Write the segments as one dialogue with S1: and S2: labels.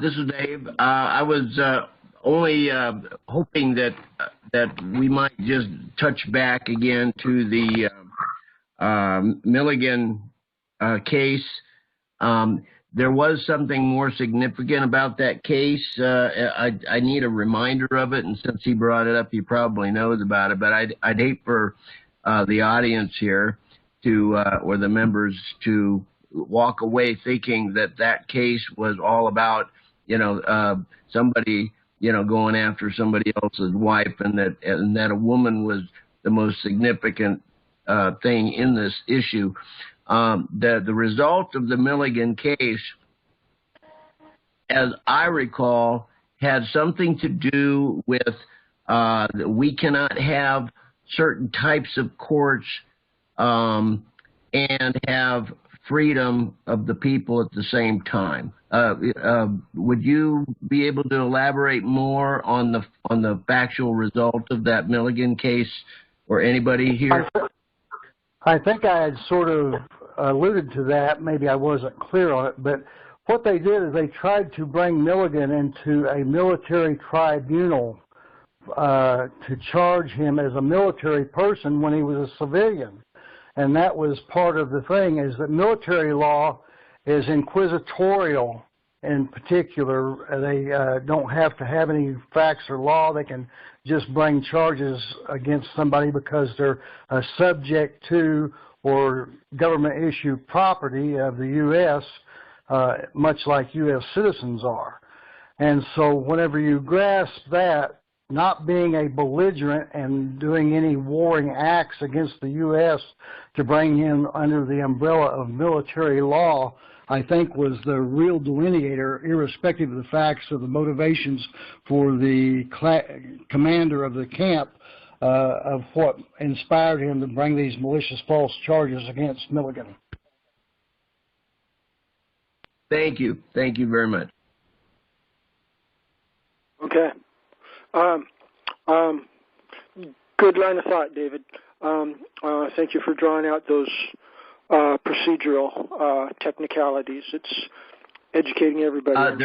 S1: This is Dave. I was only hoping that we might just touch back again to the Milligan case. There was something more significant about that case. I need a reminder of it, and since he brought it up, he probably knows about it. But I'd hate for the audience here to or the members to walk away thinking that case was all about somebody going after somebody else's wife, and that a woman was the most significant thing in this issue. The result of the Milligan case, as I recall, had something to do with we cannot have certain types of courts and have freedom of the people at the same time. Would you be able to elaborate more on the factual result of that Milligan case, or anybody here?
S2: I think I had sort of alluded to that. Maybe I wasn't clear on it, but what they did is they tried to bring Milligan into a military tribunal to charge him as a military person when he was a civilian. And that was part of the thing, is that military law is inquisitorial in particular. They don't have to have any facts or law. They can just bring charges against somebody because they're subject to or government-issued property of the U.S., much like U.S. citizens are. And so whenever you grasp that, not being a belligerent and doing any warring acts against the U.S. to bring him under the umbrella of military law, I think was the real delineator, irrespective of the facts of the motivations for the commander of the camp of what inspired him to bring these malicious false charges against Milligan.
S1: Thank you. Thank you very much.
S3: Okay. Good line of thought, David. Thank you for drawing out those procedural technicalities. It's educating everybody.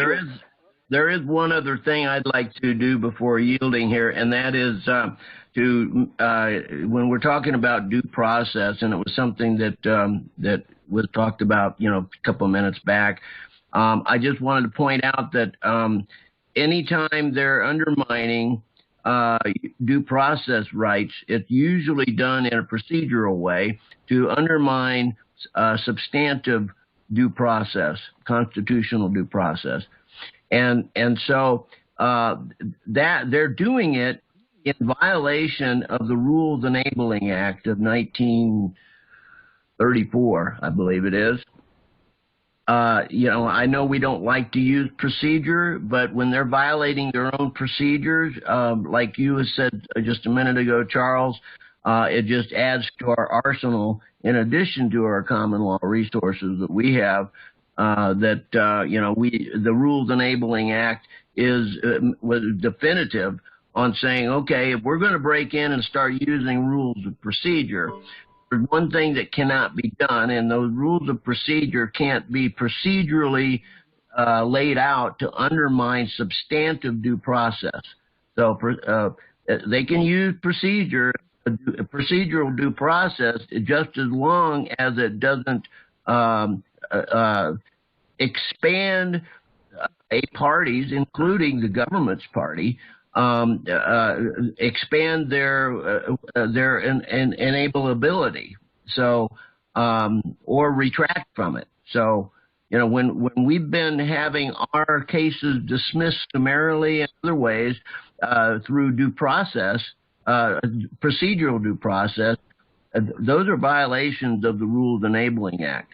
S1: There is one other thing I'd like to do before yielding here, and that is when we're talking about due process, and it was something that was talked about, a couple of minutes back. I just wanted to point out that anytime they're undermining due process rights, it's usually done in a procedural way to undermine substantive due process, constitutional due process. And so that they're doing it in violation of the Rules Enabling Act of 1934, I believe it is. I know we don't like to use procedure, but when they're violating their own procedures, like you said just a minute ago, Charles, it just adds to our arsenal in addition to our common law resources that we have. The Rules Enabling Act was definitive on saying, okay, if we're going to break in and start using rules of procedure, there's one thing that cannot be done, and those rules of procedure can't be procedurally laid out to undermine substantive due process. So they can use procedural due process just as long as it doesn't expand a party's, including the government's party, expand their enableability, so or retract from it. So when we've been having our cases dismissed summarily in other ways through due process, procedural due process, those are violations of the Rules Enabling Act.